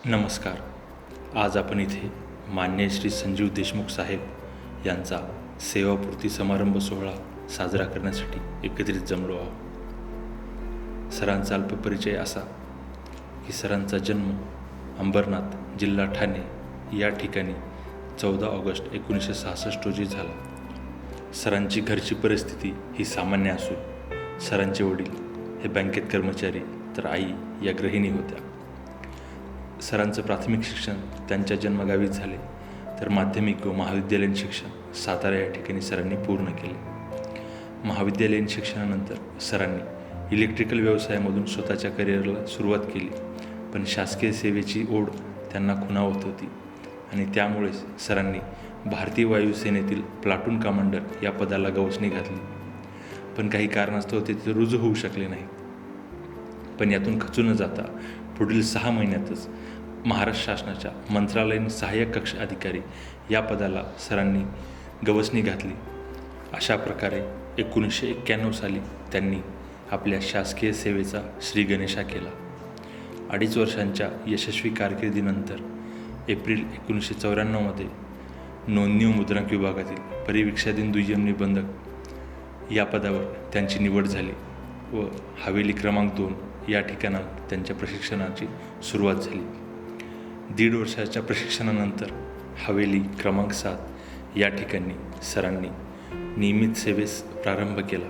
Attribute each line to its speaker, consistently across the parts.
Speaker 1: नमस्कार. आज आपण इथे मान्य श्री संजीव देशमुख साहेब यांचा सेवापूर्ती समारंभ सोहळा साजरा करण्यासाठी एकत्रित जमलो आहोत. सरांचा अल्पपरिचय असा की सरांचा जन्म अंबरनाथ, जिल्हा ठाणे या ठिकाणी 14 ऑगस्ट 1966 रोजी झाला. सरांची घरची परिस्थिती ही सामान्य असून सरांचे वडील हे बँकेत कर्मचारी तर आई या गृहिणी होत्या. सरांचं प्राथमिक शिक्षण त्यांच्या जन्मगावीच झाले, तर माध्यमिक व महाविद्यालयीन शिक्षण सातारा या ठिकाणी सरांनी पूर्ण केले. महाविद्यालयीन शिक्षणानंतर सरांनी इलेक्ट्रिकल व्यवसायामधून स्वतःच्या करिअरला सुरुवात केली, पण शासकीय सेवेची ओढ त्यांना खुणावत होती आणि त्यामुळेच सरांनी भारतीय वायुसेनेतील प्लाटून कमांडर या पदाला गवसणी घातली. पण काही कारणास्तव ते रुजू होऊ शकले नाही. पण यातून खचून न जाता पुढील 6 महिन्यातच महाराष्ट्र शासनाच्या मंत्रालयीन सहाय्यक कक्ष अधिकारी या पदाला सरांनी गवसणी घातली. अशा प्रकारे 1991 साली त्यांनी आपल्या शासकीय सेवेचा श्रीगणेशा केला. 2.5 वर्षांच्या यशस्वी कारकिर्दीनंतर एप्रिल 1994 नोंदणी व मुद्रांक विभागातील परिवीक्षाधीन दुय्यम निबंधक या पदावर त्यांची निवड झाली व हवेली क्रमांक 2 या ठिकाणावर त्यांच्या प्रशिक्षणाची सुरुवात झाली. 1.5 वर्षाच्या प्रशिक्षणानंतर हवेली क्रमांक 7 या ठिकाणी सरांनी नियमित सेवेस प्रारंभ केला.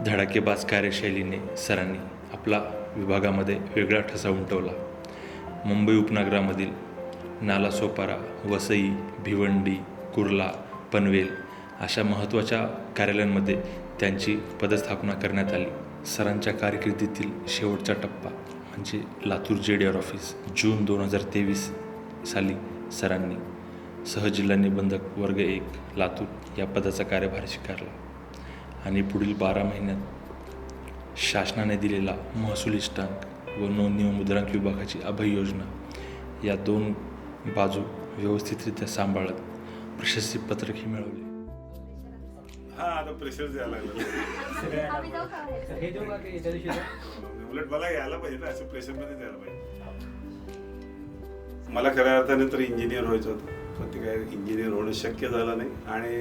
Speaker 1: धडाकेबाज कार्यशैलीने सरांनी आपला विभागामध्ये वेगळा ठसा उमटवला. मुंबई उपनगरामधील नालासोपारा, वसई, भिवंडी, कुर्ला, पनवेल अशा महत्त्वाच्या कार्यालयांमध्ये त्यांची पदस्थापना करण्यात आली. सरांच्या कारकिर्दीतील शेवटचा टप्पा म्हणजे लातूर JDR ऑफिस जून 2023 साली सरांनी सहजिल्हा निबंधक वर्ग 1 लातूर या पदाचा कार्यभार स्वीकारला आणि पुढील 12 महिन्यात शासनाने दिलेला महसुली स्टांक व नोंदणी व मुद्रांक विभागाची अभय योजना या 2 बाजू व्यवस्थितरित्या सांभाळत प्रशस्तीपत्रकही मिळवले.
Speaker 2: आता प्रेशर द्यायला लागलं. उलट मला यायला पाहिजे ना, असं प्रेशरमध्ये द्यायला पाहिजे. मला खऱ्या अर्थाने तर इंजिनियर व्हायचं होतं, पण ते काय इंजिनियर होणं शक्य झालं नाही आणि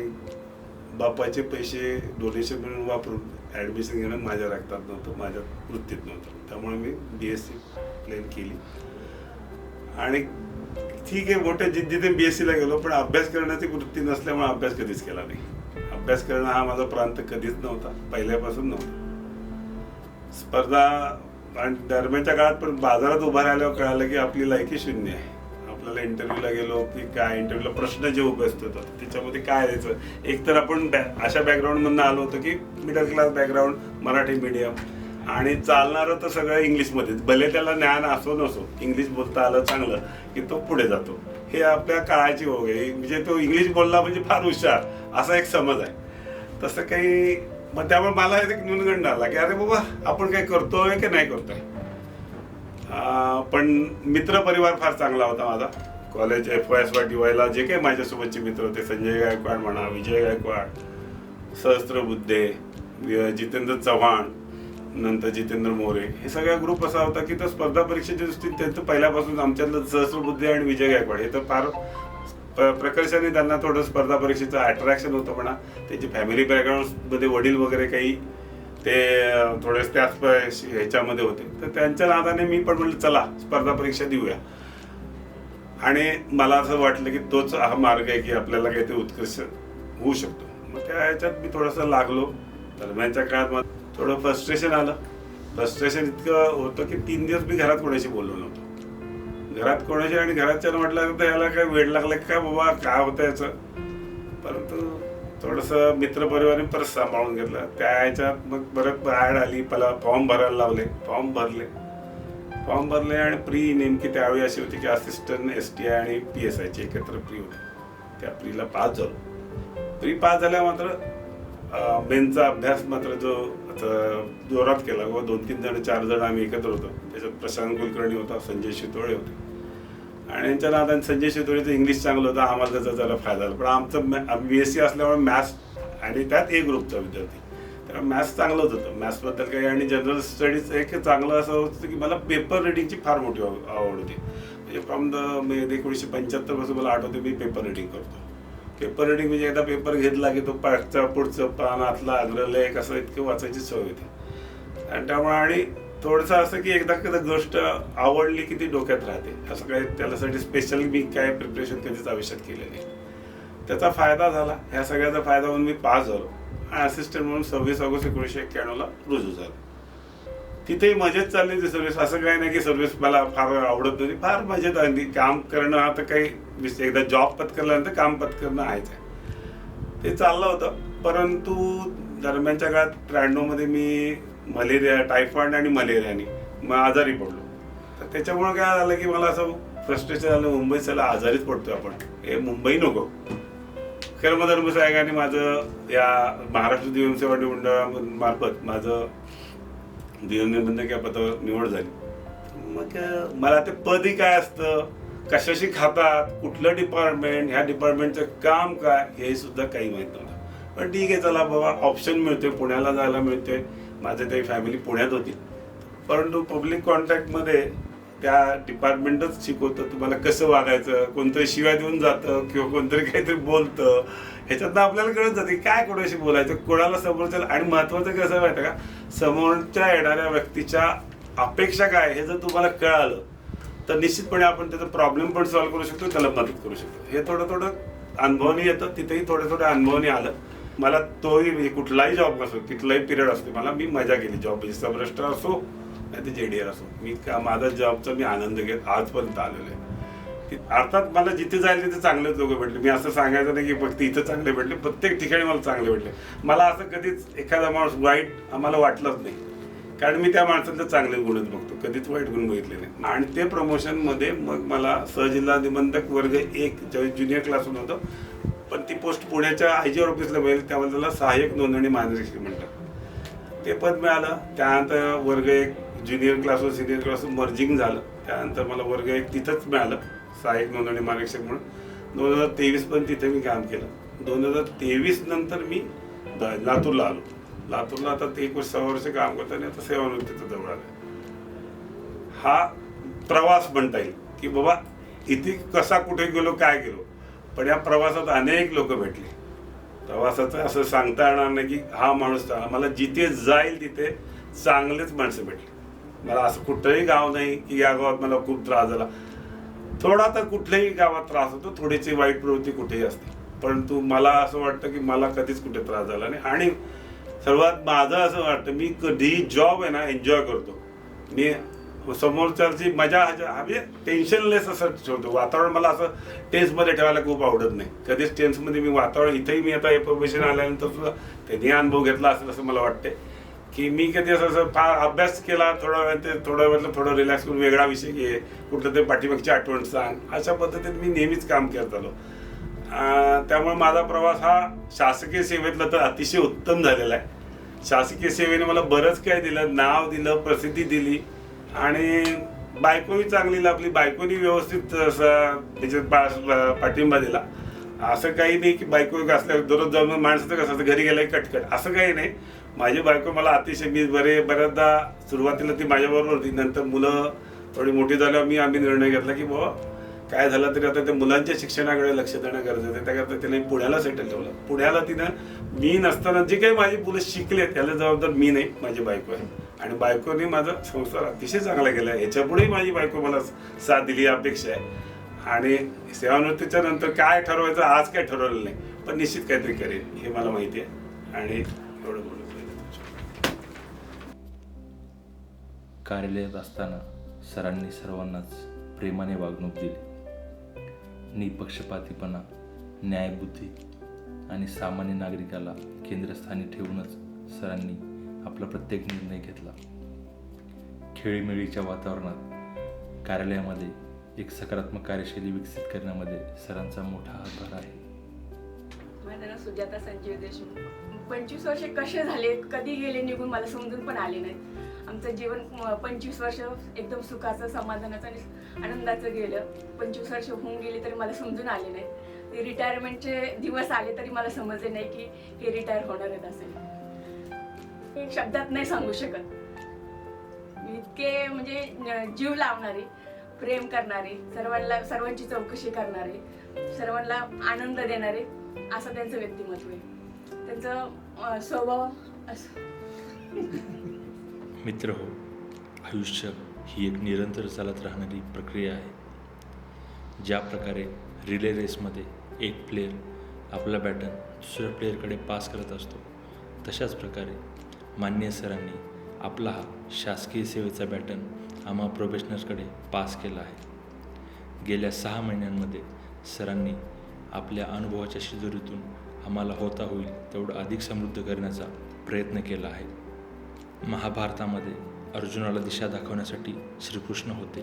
Speaker 2: बापाचे पैसे डोनेशन म्हणून वापरून ॲडमिशन घेणं माझ्या रक्तात नव्हतं, माझ्या वृत्तीत नव्हतं. त्यामुळे मी BSc प्लेन केली आणि ठीक आहे, मोठ्या जिद्दीने BScला गेलो, पण अभ्यास करण्याची वृत्ती नसल्यामुळे अभ्यास कधीच केला नाही. अभ्यास करणं हा माझा प्रांत कधीच नव्हता, पहिल्यापासून नव्हता. स्पर्धा आणि दरम्यानच्या काळात पण बाजारात उभा राहिल्यावर कळालं की आपली लायकी शून्य आहे. आपल्याला इंटरव्ह्यूला गेलो की काय इंटरव्ह्यूला प्रश्न जे उपस्थित होतात त्याच्यामध्ये काय द्यायचं. एकतर आपण अशा बॅकग्राऊंडमधून आलो होतो की middle class background, Marathi medium, आणि चालणारं तर सगळं इंग्लिशमध्येच. भले त्याला ज्ञान असो नसो, इंग्लिश बोलता आलं चांगलं की तो पुढे जातो. हे आपल्या काळाची ओघ आहे. म्हणजे तो इंग्लिश बोलला म्हणजे फार हुशार असा एक समज आहे. तसं काही मग त्यामुळे मला एक न्यूनगंड आला की अरे बाबा आपण काय करतोय की नाही करतोय. पण मित्र परिवार फार चांगला होता माझा. कॉलेज FYSY DYला जे काही माझ्यासोबतचे मित्र होते, संजय गायकवाड म्हणा, विजय गायकवाड, सहस्त्रबुद्धे, जितेंद्र चव्हाण, नंतर जितेंद्र मोरे, हे सगळा ग्रुप असा होता की तो स्पर्धा परीक्षेच्या दृष्टीने त्यांचं पहिल्यापासून आमच्यातलं सहस्त्रबुद्धे आणि विजय गायकवाड हे तर फार प्रकर्षाने त्यांना थोडं स्पर्धा परीक्षेचं अट्रॅक्शन होतं म्हणा. त्यांची फॅमिली बॅकग्राऊंडमध्ये वडील वगैरे काही ते थोडे त्याच ह्याच्यामध्ये होते, तर त्यांच्या नादाने मी पण म्हटलं चला स्पर्धा परीक्षा देऊया. आणि मला असं वाटलं की तोच हा मार्ग आहे की आपल्याला काहीतरी उत्कृष्ट होऊ शकतो. मग त्या ह्याच्यात मी थोडंसं लागलो. दरम्यानच्या काळात मला थोडं फ्रस्ट्रेशन आलं. फ्रस्ट्रेशन इतकं होतं की 3 दिवस मी घरात कोणाशी बोललो नव्हतो. घरात कोणाशी आणि घराच्या म्हटलं तर याला काय वेळ लागला काय बाबा काय होतं याचं. परंतु थोडंसं मित्रपरिवाराने परत सांभाळून घेतलं. त्या ह्याच्यात मग परत ॲड आली, मला फॉर्म भरायला लावले, फॉर्म भरले आणि प्री नेमकी त्यावेळी अशी होती की असिस्टंट STI आणि PSIची एकत्र प्री होती. त्या प्रीला पास झालो. प्री पास झाल्या मात्र मेनचा अभ्यास मात्र जो जोरात केला व 2-3 जण 4 जण आम्ही एकत्र होतो. त्याच्यात प्रशांत कुलकर्णी होता, संजय शितोळे होते आणि यांच्या नादाने संजय शितोळेचं इंग्लिश चांगलं होतं, आम्हाला त्याचा जरा फायदा झाला. पण आमचं BSc असल्यामुळे मॅथ्स आणि त्यात A ग्रुपचा विद्यार्थी, त्यामुळे मॅथ्स चांगलंच होतं. मॅथ्सबद्दल काही आणि जनरल स्टडीज एक चांगलं असं होतं की मला पेपर रिडिंगची फार मोठी आवड होती. म्हणजे फ्रॉम द 1975 पासून मला आठवते मी पेपर रिडिंग करतो. पेपर रिडिंग म्हणजे एकदा पेपर घेतला की तो पुढचं पान आतला अग्रलेख असं इतकं वाचायची सवय होती. आणि त्यामुळे आणि थोडंसं असं की एकदा कधी गोष्ट आवडली की ती डोक्यात राहते. असं काही त्याच्यासाठी स्पेशल मी काय प्रिपरेशन कधीच आयुष्यात केलं नाही. त्याचा फायदा झाला. ह्या सगळ्याचा फायदा म्हणून मी पास झालो आणि असिस्टंट म्हणून 26 ऑगस्ट 1991 रुजू झालो. तिथेही मजेत चालली होती सर्व्हिस. असं काही नाही की सर्व्हिस मला फार आवडत नव्हती. फार मजेत आली. काम करणं आता काही एकदा जॉब पत्करल्यानंतर काम पत्करणं आहेच आहे. ते चाललं होतं. परंतु दरम्यानच्या काळात 93 मध्ये मी मलेरिया, टायफॉइड आणि मलेरियाने मग आजारी पडलो. तर त्याच्यामुळे काय झालं की मला असं फ्रस्ट्रेशन झालं, मुंबईत चला आजारीच पडतोय आपण, हे मुंबई नको. कर्मधर्म साहेबांनी माझं या महाराष्ट्र दिवसेवा मंडळामार्फत माझं दिवनिबंधक पदावर निवड झाली. मग मला ते पदही काय असतं, कशाशी खातात, कुठलं डिपार्टमेंट, ह्या डिपार्टमेंटचं काम काय, हे सुद्धा काही माहीत नव्हतं. पण ठीक आहे, चला बाबा ऑप्शन मिळतोय, पुण्याला जायला मिळतोय. माझं काही फॅमिली पुण्यात होती. परंतु पब्लिक कॉन्टॅक्टमध्ये त्या डिपार्टमेंटच शिकवतं तुम्हाला कसं वागायचं. कोणतरी शिव्या देऊन जातं किंवा कोणतरी काहीतरी बोलतं, ह्याच्यातनं आपल्याला कळत जाते काय कोणाशी बोलायचं, कोणाला समोरच्या. आणि महत्वाचं कसं माहिती का, समोरच्या येणाऱ्या व्यक्तीच्या अपेक्षा काय हे जर तुम्हाला कळालं तर निश्चितपणे आपण त्याचा प्रॉब्लेम पण सॉल्व्ह करू शकतो, त्याला मदत करू शकतो. हे थोडं थोडं अनुभवाने येतं. तिथेही थोडं थोडं अनुभवाने आलं मला. तोही म्हणजे कुठलाही जॉब असो, कुठलाही पिरियड असतो, मला मी मजा केली. जॉब म्हणजे सब रजिस्ट्रार असो नाही ते JDR असो, मी माझा जॉबचा मी आनंद घेत आजपर्यंत आलेलो आहे. अर्थात मला जिथे जायला तिथे चांगलेच लोक भेटले. मी असं सांगायचं नाही की फक्त इथं चांगले भेटले, प्रत्येक ठिकाणी मला चांगले भेटले. मला असं कधीच एखादा माणूस वाईट आम्हाला वाटलंच नाही, कारण मी त्या माणसाचे चांगले गुणच बघतो, कधीच वाईट गुण बघितले नाही. आणि ते प्रमोशनमध्ये मग मला सहजिल्हा निबंधक वर्ग 1 ज्युनियर क्लासून होतं, पण ती पोस्ट पुण्याच्या IG ऑफिसला मिळेल, त्यामुळे त्याला सहाय्यक नोंदणी मार्गदर्शक म्हणतात, ते पद मिळालं. त्यानंतर वर्ग 1 ज्युनियर क्लासवर सिनियर क्लासवर मर्जिंग झालं. त्यानंतर मला वर्ग 1 तिथंच मिळालं, सहाय्यक नोंदणी मार्गदर्शक म्हणून. 2023 पण तिथे मी काम केलं. 2023 नंतर मी लातूरला आलो. लातूरला आता 1 वर्ष काम करताना आता सेवानिवृत्तीचा जवळ आलं. हा प्रवास म्हणता येईल की बाबा इथे कसा कुठे गेलो काय गेलो, पण या प्रवासात अनेक लोक भेटले. प्रवासाचं असं सांगता येणार नाही की हा माणूस चांगला. मला जिथे जाईल तिथे चांगलेच माणसं भेटली. मला असं कुठलंही गाव नाही की या गावात मला खूप त्रास झाला. थोडा तर कुठल्याही गावात त्रास होतो, थोडीशी वाईट प्रवृत्ती कुठेही असते, परंतु मला असं वाटतं की मला कधीच कुठे त्रास झाला नाही. आणि सर्वात माझं असं वाटतं, मी कधीही जॉब आहे ना एन्जॉय करतो. मी समोरच्याची मजा म्हणजे टेन्शनलेस असं ठेवतो. वातावरण मला असं टेन्समध्ये ठेवायला खूप आवडत नाही. कधीच टेन्समध्ये मी वातावरण, इथेही मी आता प्रोफेशन आल्यानंतर सुद्धा त्यांनी अनुभव घेतला असेल असं मला वाटते की मी कधी असं फार अभ्यास केला, थोडा वेळ ते थोडं रिलॅक्स करून वेगळा विषय घे, कुठलं तरी पाठीमागची आठवण सांग, अशा पद्धतीने मी नेहमीच काम करत आलो. त्यामुळे माझा प्रवास हा शासकीय सेवेतला तर अतिशय उत्तम झालेला आहे. शासकीय सेवेने मला बरंच काय दिलं, नाव दिलं, प्रसिद्धी दिली आणि बायकोही चांगली लाभली. बायकोनी व्यवस्थित त्याच्यात पाठिंबा दिला. असं काही नाही की बायको असल्यावर दररोज जाऊन माणसाचं कसं असतं घरी गेलं कटकट, असं काही नाही. माझी बायको मला अतिशय, मी बऱ्याचदा सुरुवातीला ती माझ्याबरोबर होती, नंतर मुलं थोडी मोठी झाल्यावर आम्ही निर्णय घेतला की बाबा काय झालं तरी आता त्या मुलांच्या शिक्षणाकडे लक्ष देणं गरजेचं आहे. त्याकरता तिने पुण्याला सेटल ठेवलं. पुण्याला तिनं मी नसताना जे काही माझी मुलं शिकले त्याला जबाबदार मी नाही, माझी बायको आहे. आणि बायकोने माझा संसार अतिशय चांगला केला आहे. याच्यापुढेही माझी बायको मला साथ दिली अपेक्षा आहे. आणि सेवानिवृत्तीच्या नंतर काय ठरवायचं आज काय ठरवलं नाही, पण निश्चित काहीतरी करेन हे मला माहिती आहे. आणि एवढं बोलू.
Speaker 1: कार्यालयात असताना सरांनी सर्वांनाच प्रेमाने वागणूक दिली. निपक्षपातीपणा, न्यायबुद्धी आणि सामान्य नागरिकाला केंद्रस्थानी ठेवूनच सरांनी आपला प्रत्येक निर्णय घेतला. खेळीमेळीच्या वातावरणात कार्यालयामध्ये एक सकारात्मक कार्यशैली विकसित करण्यामध्ये सरांचा मोठा हातभार आहे.
Speaker 3: माझं नाव सुजाता संजीव देशमुख. 25 वर्ष कसे झाले, कधी गेले निघून मला समजून पण आले नाहीत. आमचं जीवन 25 वर्ष एकदम सुखाचं, समाधानाचं आणि आनंदाचं गेलं. 25 वर्ष होऊन गेली तरी मला समजून आले नाही. ते रिटायरमेंटचे दिवस आले तरी मला समजले नाही की हे रिटायर होणार आहेत असेल. हे शब्दात नाही सांगू शकत. इतके म्हणजे जीव लावणारे, प्रेम करणारे, सर्वांची चौकशी करणारे, सर्वांना आनंद देणारे असं त्यांचं व्यक्तिमत्व आहे. त्यांचं स्वभाव असं.
Speaker 1: मित्र हो, आयुष्य ही एक निरंतर चालत राहणारी प्रक्रिया आहे. ज्या प्रकारे रिले रेसमध्ये एक प्लेयर आपला बॅटन दुसऱ्या प्लेअरकडे पास करत असतो, तशाच प्रकारे माननीय सरांनी आपला हा शासकीय सेवेचा बॅटन आम्हा प्रोफेशनल्सकडे पास केला आहे. गेल्या 6 महिन्यांमध्ये सरांनी आपल्या अनुभवाच्या शिदोरीतून आम्हाला होता होईल तेवढं अधिक समृद्ध करण्याचा प्रयत्न केला आहे. महाभारतामध्ये अर्जुनाला दिशा दाखवण्यासाठी श्रीकृष्ण होते,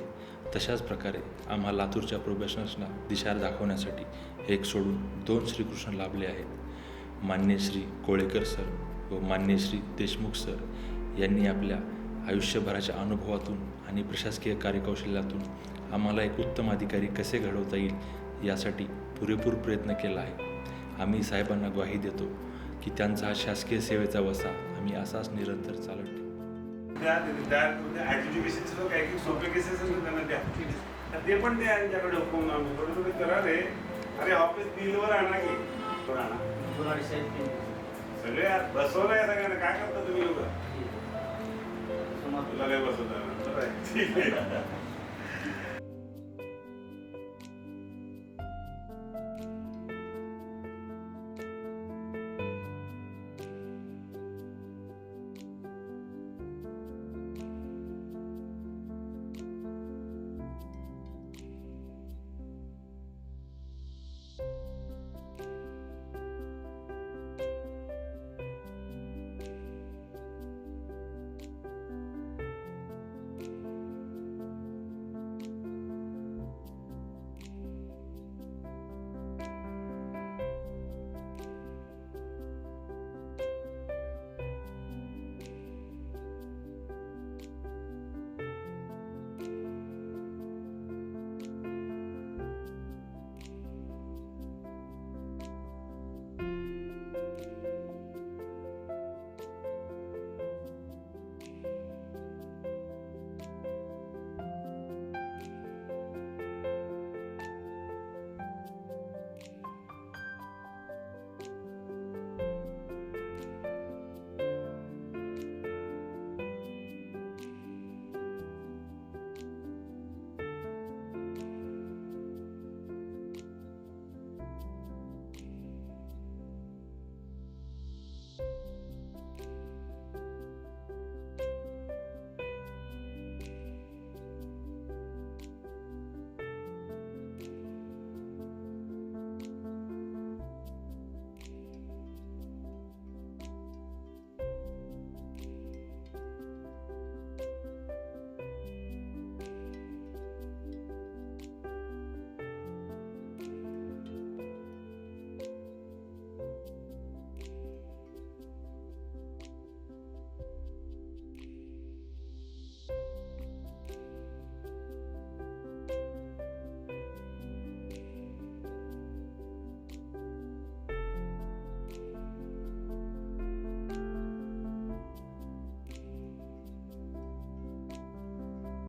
Speaker 1: तशाच प्रकारे आम्हा लातूरच्या प्रोफेशनल्सना दिशा दाखवण्यासाठी एक सोडून 2 श्रीकृष्ण लाभले आहेत. मान्य श्री कोळेकर सर व मान्य श्री देशमुख सर यांनी आपल्या आयुष्यभराच्या अनुभवातून आणि प्रशासकीय कार्यकौशल्यातून आम्हाला एक उत्तम अधिकारी कसे घडवता येईल यासाठी पुरेपूर प्रयत्न केला आहे. आम्ही साहेबांना ग्वाही देतो की त्यांचा हा शासकीय सेवेचा वसा आम्ही असाच निरंतर चालत ठेवू.
Speaker 2: ऍडज्युडिकेशनचे काही काही सोपे केसेस त्यांना द्या, ते पण ते यांच्याकडे हुकूम आम्ही थोडं थोडं करा रे. अरे ऑफिस बिलवर आणा की कोण आणा सगळे यार बसवलं या सगळ्यांना. काय करता तुम्ही लोक? तुला काय बसवता? ठीक आहे.